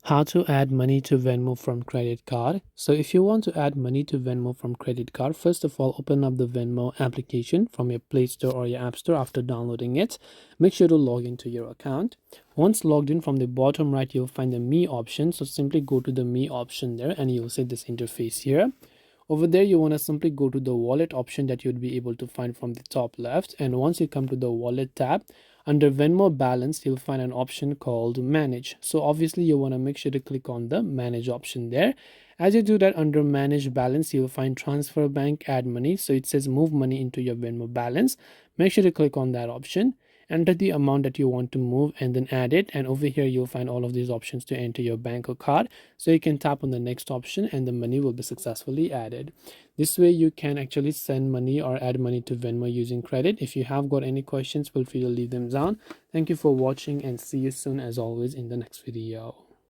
How to add money to Venmo from credit card. So if you want to add money to Venmo from credit card, first of all, open up the Venmo application from your Play Store or your App Store. After downloading it, make sure to log into your account. Once logged in, from the bottom right, you'll find the Me option. So simply go to the Me option there and you'll see this interface here. Over there, you want to simply go to the wallet option that you'd be able to find from the top left. And once you come to the wallet tab, under Venmo balance, you'll find an option called manage. So obviously you want to make sure to click on the manage option there. As you do that, under manage balance, you'll find transfer bank, add money. So it says move money into your Venmo balance. Make sure to click on that option, enter the amount that you want to move and then add it, and over here you'll find all of these options to enter your bank or card. So you can tap on the next option and the money will be successfully added. This way you can actually send money or add money to Venmo using credit. If you have got any questions, feel free to leave them down. Thank you for watching and see you soon as always in the next video.